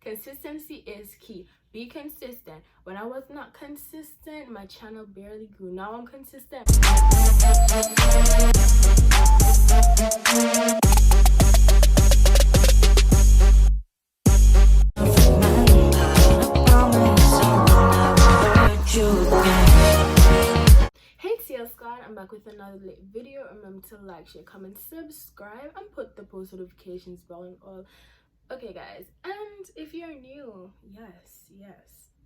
Consistency is key. Be consistent. When I was not consistent, my channel barely grew. Now I'm consistent. Squad, I'm back with another lit video. Remember to like, share, comment, subscribe, and put the post notifications bell on all. Okay guys, and if you're new, yes,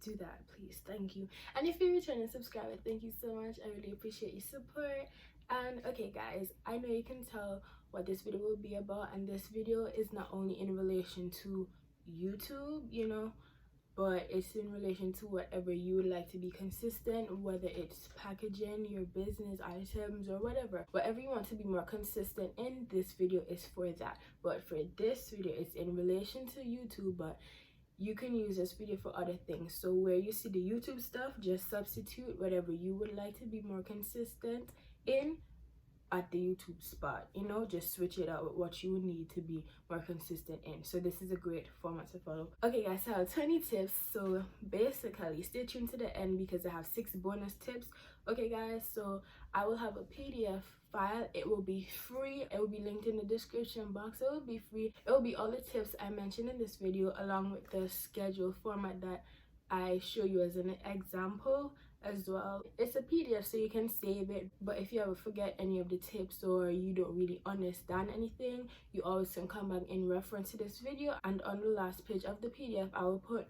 do that please, thank you. And if you're returning subscriber, thank you so much. I really appreciate your support. And okay guys, I know you can tell what this video will be about, and this video is not only in relation to YouTube, you know, but it's in relation to whatever you would like to be consistent, whether it's packaging, your business items, or whatever you want to be more consistent in. This video is for that. But for this video, it's in relation to YouTube, but you can use this video for other things. So where you see the YouTube stuff, just substitute whatever you would like to be more consistent in at the YouTube spot, you know, just switch it out with what you would need to be more consistent in. So this is a great format to follow. Okay guys, so I have 20 tips, so basically stay tuned to the end because I have 6 bonus tips. Okay guys, so I will have a PDF file. It will be free. It will be linked in the description box. It will be free. It will be all the tips I mentioned in this video, along with the schedule format that I show you as an example as well. It's a PDF, so you can save it, but if you ever forget any of the tips or you don't really understand anything, you always can come back in reference to this video. And on the last page of the PDF, I will put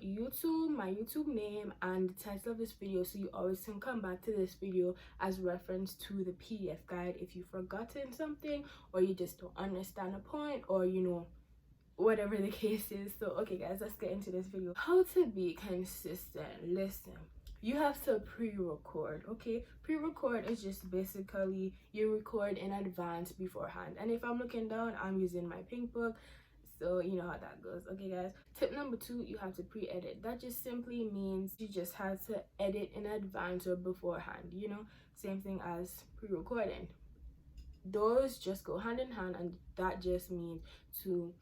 YouTube, my YouTube name, and the title of this video, so you always can come back to this video as reference to the PDF guide if you've forgotten something, or you just don't understand a point, or you know, whatever the case is. So okay guys, let's get into this video. How to be consistent. Listen, you have to pre-record. Okay, pre-record is just basically you record in advance beforehand. And if I'm looking down, I'm using my pink book, so you know how that goes. Okay guys, tip number 2, you have to pre-edit. That just simply means you just have to edit in advance or beforehand, you know, same thing as pre-recording. Those just go hand in hand, and that just means to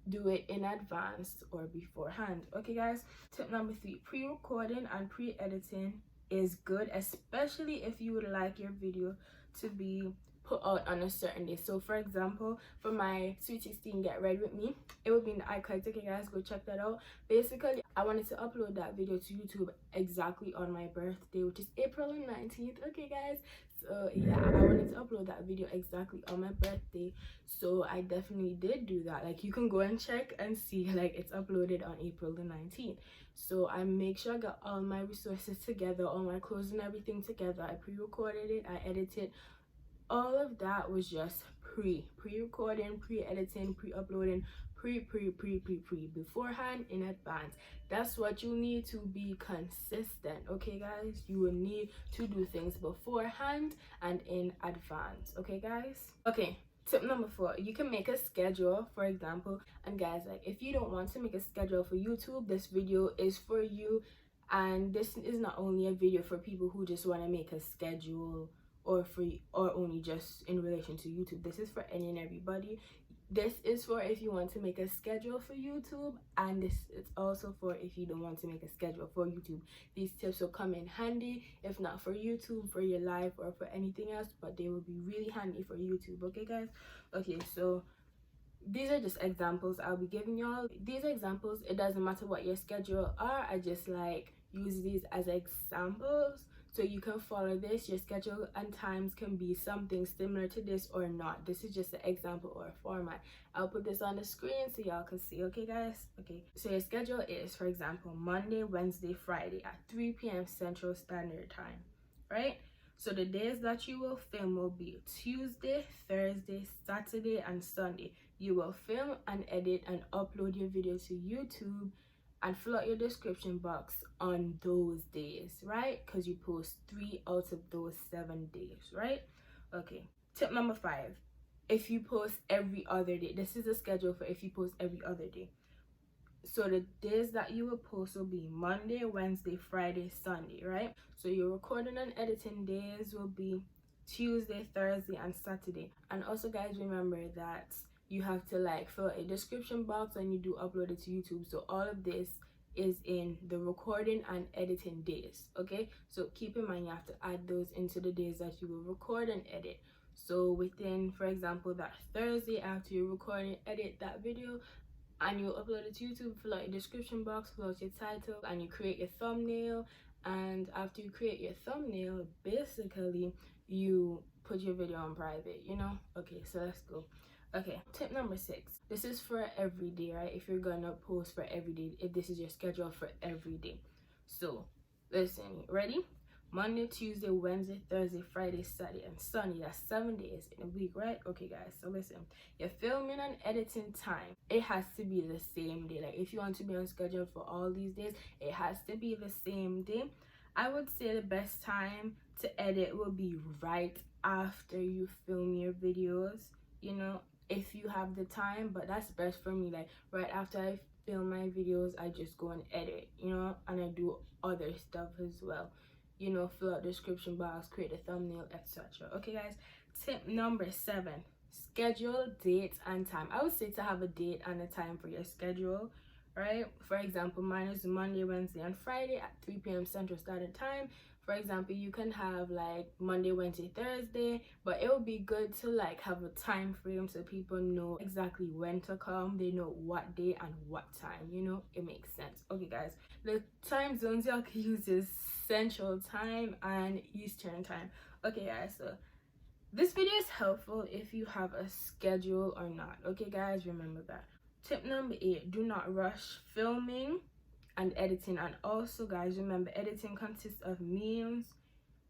do it in advance or beforehand. Okay guys, tip number 3, pre-recording and pre-editing is good, especially if you would like your video to be put out on a certain day. So for example, for my Sweet 16 Get Ready With Me, it will be in the icons. Okay guys, go check that out. Basically, I wanted to upload that video to YouTube exactly on my birthday, which is April 19th. Okay guys, so yeah, I wanted to upload that video exactly on my birthday, so I definitely did do that. Like, you can go and check and see, like, it's uploaded on April the 19th. So I make sure I got all my resources together, all my clothes and everything together. I pre-recorded it, I edited. All of that was just pre-recording, pre-editing, pre-uploading, beforehand, in advance. That's what you need to be consistent. Okay guys, you will need to do things beforehand and in advance. Okay guys, okay, tip number 4, you can make a schedule, for example. And guys, like, if you don't want to make a schedule for YouTube, this video is for you. And this is not only a video for people who just want to make a schedule or free, or only just in relation to YouTube. This is for any and everybody. This is for if you want to make a schedule for YouTube, and this is also for if you don't want to make a schedule for YouTube. These tips will come in handy, if not for YouTube, for your life, or for anything else, but they will be really handy for YouTube. Okay guys, okay, so these are just examples I'll be giving y'all. These examples, it doesn't matter what your schedule are, I just like use these as examples so you can follow this. Your schedule and times can be something similar to this or not. This is just an example or a format. I'll put this on the screen so y'all can see. Okay guys, okay, so your schedule is, for example, Monday, Wednesday, Friday at 3 p.m. Central Standard Time, right? So the days that you will film will be Tuesday, Thursday, Saturday, and Sunday. You will film and edit and upload your video to YouTube and fill out your description box on those days, right? Because you post 3 out of those 7 days, right? Okay, tip number 5, if you post every other day. This is a schedule for if you post every other day. So the days that you will post will be Monday, Wednesday, Friday, Sunday, right? So your recording and editing days will be Tuesday, Thursday, and Saturday. And also guys, remember that you have to like fill a description box and you do upload it to YouTube. So all of this is in the recording and editing days. Okay, so keep in mind you have to add those into the days that you will record and edit. So within, for example, that Thursday, after you record and edit that video and you upload it to YouTube, fill out your description box, fill out your title, and you create your thumbnail. And after you create your thumbnail, basically you put your video on private, you know. Okay, so let's go. Okay, tip number 6. This is for every day, right? If you're gonna post for every day, if this is your schedule for every day. So listen, ready? Monday, Tuesday, Wednesday, Thursday, Friday, Saturday, and Sunday. That's 7 days in a week, right? Okay, guys, so listen. Your filming and editing time, it has to be the same day. Like, if you want to be on schedule for all these days, it has to be the same day. I would say the best time to edit will be right after you film your videos, you know, if you have the time. But that's best for me. Like, right after I film my videos, I just go and edit, you know, and I do other stuff as well, you know, fill out description box, create a thumbnail, etc. Okay, guys, tip number 7, schedule date and time. I would say to have a date and a time for your schedule, right? For example, mine is Monday, Wednesday, and Friday at 3 p.m. Central Standard Time. For example, you can have like Monday, Wednesday, Thursday, but it would be good to like have a time frame so people know exactly when to come. They know what day and what time, you know. It makes sense. Okay, guys, the time zones y'all can use is Central Time and Eastern Time. Okay, guys, so this video is helpful if you have a schedule or not. Okay, guys, remember that. Tip number 8, do not rush filming and editing. And also, guys, remember, editing consists of memes,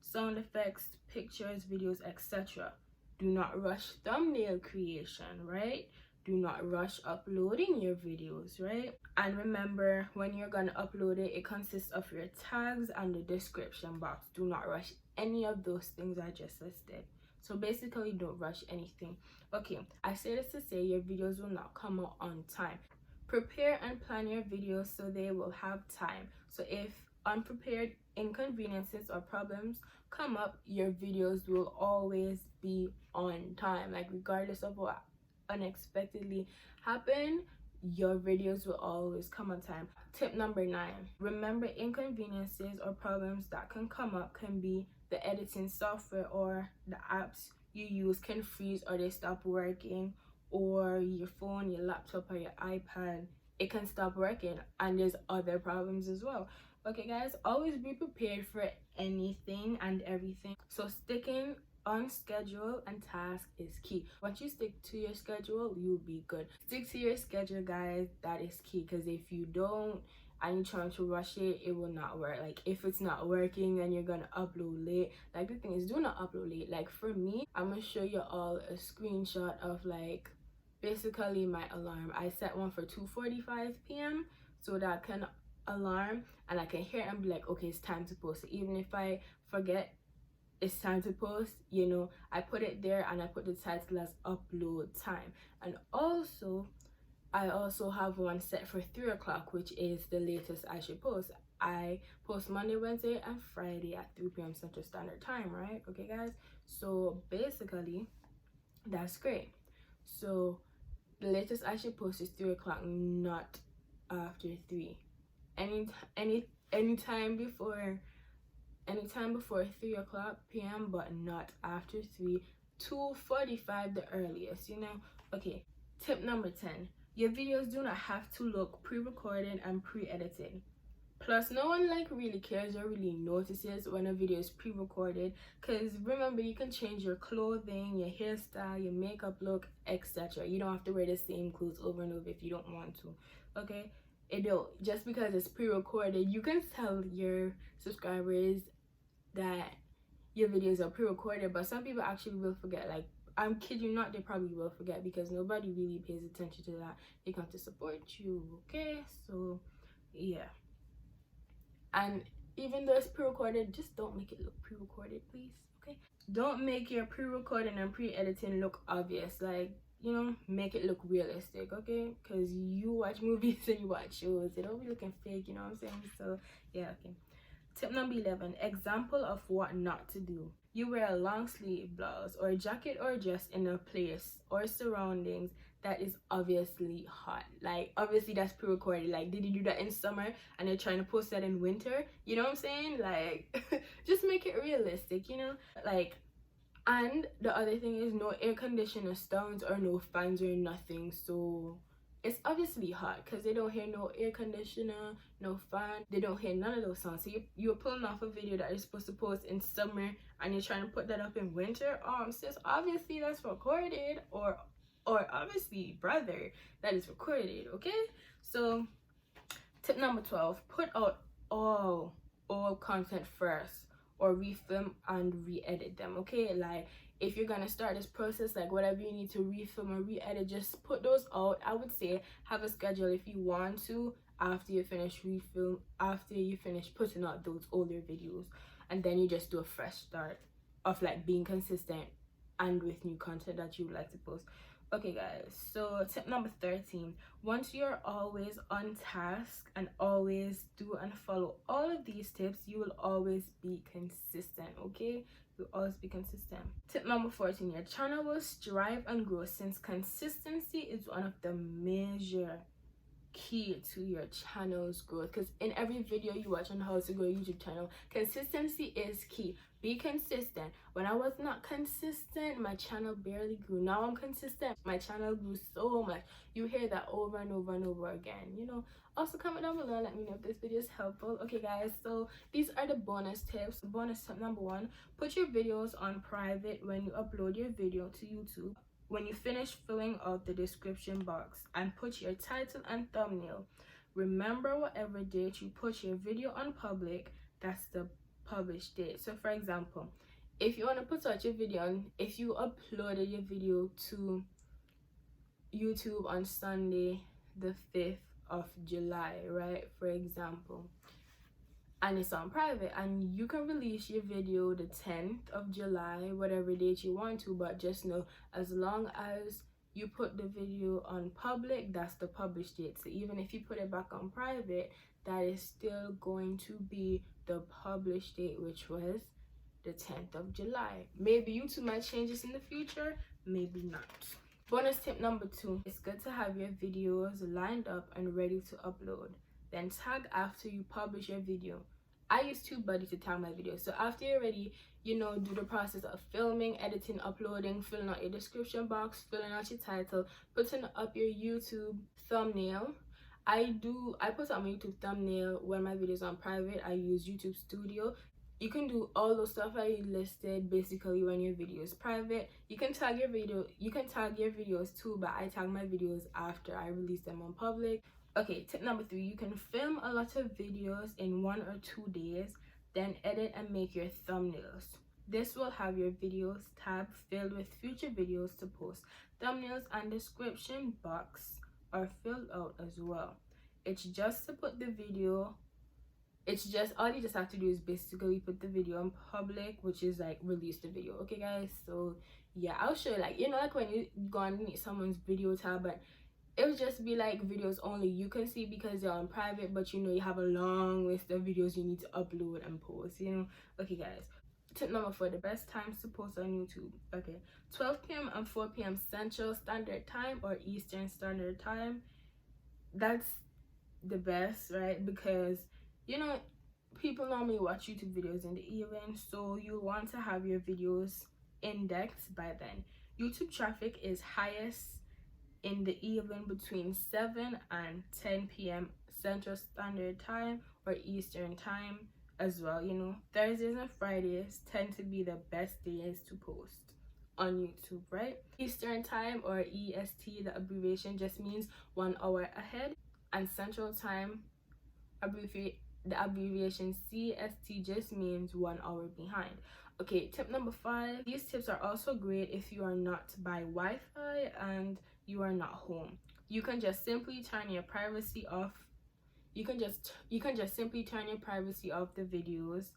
sound effects, pictures, videos, etc. Do not rush thumbnail creation, right? Do not rush uploading your videos, right? And remember, when you're gonna upload it, it consists of your tags and the description box. Do not rush any of those things I just listed. So basically, don't rush anything. Okay, I say this to say your videos will not come out on time. Prepare and plan your videos so they will have time. So if unprepared inconveniences or problems come up, your videos will always be on time. Like, regardless of what unexpectedly happen, your videos will always come on time. Tip number 9, remember, inconveniences or problems that can come up can be the editing software or the apps you use can freeze or they stop working, or your phone, your laptop, or your iPad, it can stop working, and there's other problems as well. Okay, guys, always be prepared for anything and everything. So sticking on schedule and task is key. Once you stick to your schedule, you'll be good. Stick to your schedule, guys. That is key, because if you don't and you're trying to rush it, it will not work. Like, if it's not working and you're gonna upload late, like, the thing is, do not upload late. Like, for me, I'm gonna show you all a screenshot of like basically my alarm. I set one for 2:45 p.m. so that I can alarm and I can hear it and be like, okay, it's time to post. Even if I forget it's time to post, you know, I put it there and I put the title as upload time. And also, I also have one set for 3 o'clock, which is the latest I should post. I post Monday, Wednesday, and Friday at 3 p.m. Central Standard Time, right? Okay, guys, so basically that's great. So the latest I should post is 3 o'clock, not after 3. Anytime before 3 o'clock p.m., but not after 3. 2:45 the earliest, you know. Okay, tip number 10, your videos do not have to look pre-recorded and pre-edited. Plus, no one like really cares or really notices when a video is pre-recorded, because remember, you can change your clothing, your hairstyle, your makeup look, etc. You don't have to wear the same clothes over and over if you don't want to. Okay, it don't, just because it's pre-recorded, you can tell your subscribers that your videos are pre-recorded, but some people actually will forget. Like, I'm kidding you not, they probably will forget, because nobody really pays attention to that. They come to support you. Okay, so yeah. And even though it's pre-recorded, just don't make it look pre-recorded, please. Okay, don't make your pre-recording and pre-editing look obvious. Like, you know, make it look realistic. Okay, because you watch movies and you watch shows, they don't be looking fake, you know what I'm saying? So yeah. Okay, tip number 11, example of what not to do. You wear a long sleeve blouse or a jacket or dress in a place or surroundings that is obviously hot. Like, obviously that's pre-recorded. Like, did you do that in summer and you're trying to post that in winter? You know what I'm saying? Like, just make it realistic, you know? Like, and the other thing is no air conditioner sounds or no fans or nothing. So it's obviously hot because they don't hear no air conditioner, no fan. They don't hear none of those sounds. So you're pulling off a video that you're supposed to post in summer and you're trying to put that up in winter. Sis, obviously that's recorded, or obviously, brother, that is recorded. Okay, so tip number 12: put out all content first, or refilm and re-edit them. Okay, like if you're gonna start this process, like whatever you need to refilm or re-edit, just put those out. I would say have a schedule if you want to, after you finish putting out those older videos, and then you just do a fresh start of like being consistent and with new content that you would like to post. Okay guys, so tip number 13: once you're always on task and always do and follow all of these tips, you will always be consistent. Okay, you'll always be consistent. Tip number 14: your channel will strive and grow, since consistency is one of the major key to your channel's growth. Because in every video you watch on how to grow a YouTube channel, consistency is key. Be consistent. When I was not consistent, my channel barely grew. Now I'm consistent, my channel grew so much. You hear that over and over and over again, you know. Also comment down below, let me know if this video is helpful. Okay guys, so these are the bonus tips. Bonus tip number 1: put your videos on private when you upload your video to YouTube. When you finish filling out the description box, and put your title and thumbnail. Remember, whatever date you put your video on public, that's the published date. So for example, if you want to put out your video on, if you uploaded your video to YouTube on Sunday the 5th of July, right, for example, and it's on private, and you can release your video the 10th of July, whatever date you want to, but just know, as long as you put the video on public, that's the published date. So even if you put it back on private, that is still going to be the published date, which was the 10th of July. Maybe YouTube might change this in the future, maybe not. Bonus tip number 2: it's good to have your videos lined up and ready to upload. Then tag after you publish your video. I use TubeBuddy to tag my videos. So after you're ready, you know, do the process of filming, editing, uploading, filling out your description box, filling out your title, putting up your YouTube thumbnail. I put out my YouTube thumbnail when my videos on private. I use YouTube Studio. You can do all those stuff I listed basically when your video is private. You can tag your videos too, but I tag my videos after I release them on public. Okay, tip number 3: you can film a lot of videos in 1 or 2 days, then edit and make your thumbnails. This will have your videos tab filled with future videos to post. Thumbnails and description box are filled out as well. It's just to put the video, all you just have to do is basically put the video in public, which is like release the video. Okay guys, so yeah, I'll show you, like, you know, like when you go underneath someone's video tab, but it would just be like videos only you can see because they're on private, but you know you have a long list of videos you need to upload and post, you know. Okay guys, tip number 4: the best times to post on YouTube. Okay, 12 p.m. and 4 p.m. Central Standard Time or Eastern Standard Time. That's the best, right? Because, you know, people normally watch YouTube videos in the evening, so you want to have your videos indexed by then. YouTube traffic is highest in the evening between 7 and 10 p.m. Central Standard Time or Eastern Time as well. You know, Thursdays and Fridays tend to be the best days to post on YouTube, right? Eastern Time, or EST, the abbreviation just means 1 hour ahead, and Central Time, the abbreviation CST just means 1 hour behind. Okay, tip number 5: these tips are also great if you are not by Wi-Fi and you are not home. You can just simply turn your privacy off. You can just simply turn your privacy off the videos,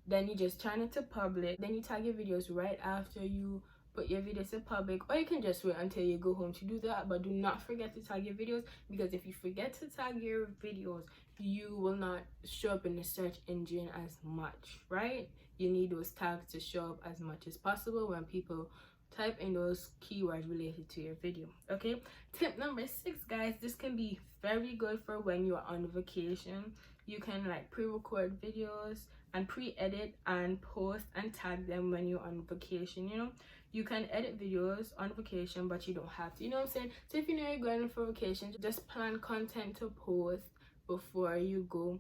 then you just turn it to public, then you tag your videos right after you put your videos to public, or you can just wait until you go home to do that. But do not forget to tag your videos, because if you forget to tag your videos, you will not show up in the search engine as much, right? You need those tags to show up as much as possible when people type in those keywords related to your video. Okay, tip number 6, guys, this can be very good for when you're on vacation. You can like pre-record videos and pre-edit and post and tag them when you're on vacation. You know, you can edit videos on vacation, but you don't have to, you know what I'm saying? So if you know you're going for vacation, just plan content to post before you go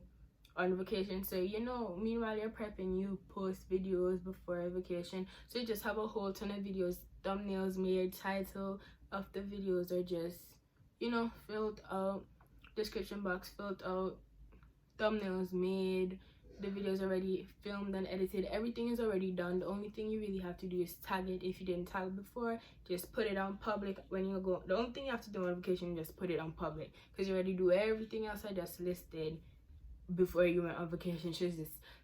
on vacation. So you know, meanwhile you're prepping, you post videos before a vacation, so you just have a whole ton of videos, thumbnails made, title of the videos are just, you know, filled out, description box filled out, thumbnails made, the videos already filmed and edited, everything is already done. The only thing you really have to do is tag it. If you didn't tag before, just put it on public when you go. The only thing you have to do on vacation is just put it on public, because you already do everything else I just listed before you went on vacation.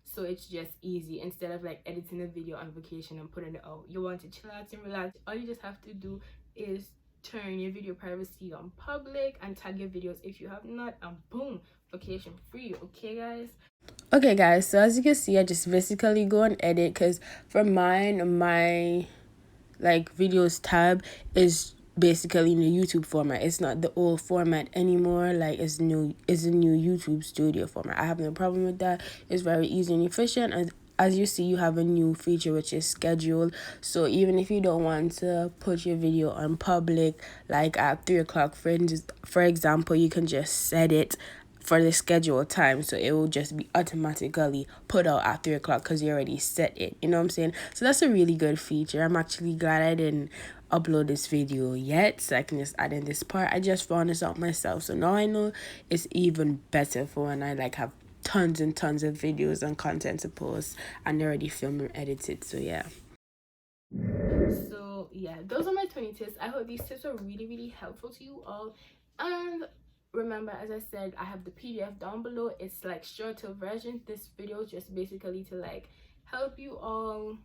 So it's just easy. Instead of like editing a video on vacation and putting it out, you want to chill out and relax, all you just have to do is turn your video privacy on public and tag your videos if you have not, and boom, vacation free. Okay guys, so as you can see, I just basically go and edit, because for mine, my like videos tab is basically in the YouTube format. It's not the old format anymore. Like it's a new YouTube studio format. I have no problem with that. It's very easy and efficient. And as you see, you have a new feature which is scheduled. So even if you don't want to put your video on public like at 3 o'clock, for example, you can just set it for the scheduled time, so it will just be automatically put out at 3 o'clock because you already set it, you know what I'm saying? So that's a really good feature. I'm actually glad I didn't upload this video yet, so I can just add in this part. I just found this out myself, so now I know it's even better for when I like have tons and tons of videos and content to post and already filmed and edited. So yeah, those are my 20 tips. I hope these tips are really helpful to you all. And remember, as I said, I have the PDF down below. It's like shorter version. This video is just basically to like help you all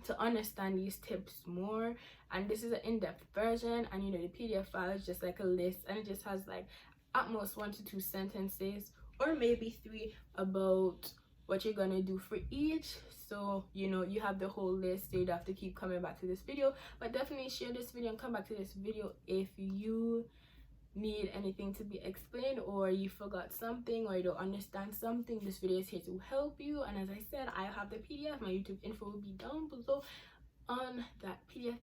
to understand these tips more, and this is an in-depth version. And you know, the PDF file is just like a list, and it just has like at most 1 to 2 sentences or maybe 3 about what you're gonna do for each. So you know, you have the whole list, so you'd have to keep coming back to this video. But definitely share this video and come back to this video if you need anything to be explained, or you forgot something, or you don't understand something. This video is here to help you. And as I said, I have the PDF. My YouTube info will be down below on that PDF.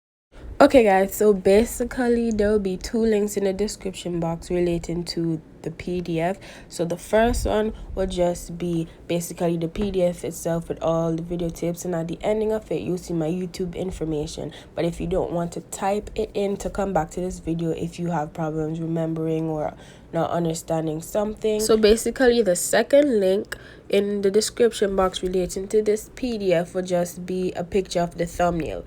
Okay guys, so basically there will be 2 links in the description box relating to the PDF. So the first one will just be basically the PDF itself with all the video tips, and at the ending of it you'll see my YouTube information. But if you don't want to type it in to come back to this video, if you have problems remembering or not understanding something, so basically the second link in the description box relating to this PDF will just be a picture of the thumbnail.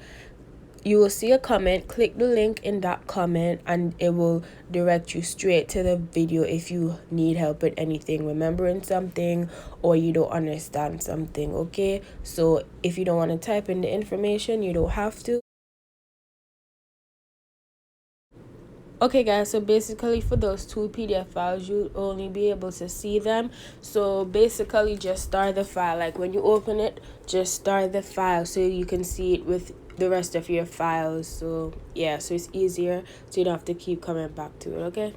You will see a comment, click the link in that comment, and it will direct you straight to the video if you need help with anything, remembering something, or you don't understand something. Okay, so if you don't want to type in the information, you don't have to. Okay guys, so basically for those 2 PDF files, you'll only be able to see them. So basically just start the file. Like when you open it, just start the file so you can see it with the rest of your files. So yeah, so it's easier, so you don't have to keep coming back to it. Okay,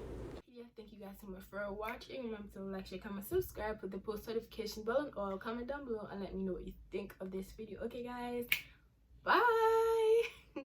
yeah, thank you guys so much for watching. Remember to like, share, comment, subscribe, put the post notification bell on, or comment down below and let me know what you think of this video. Okay guys, bye.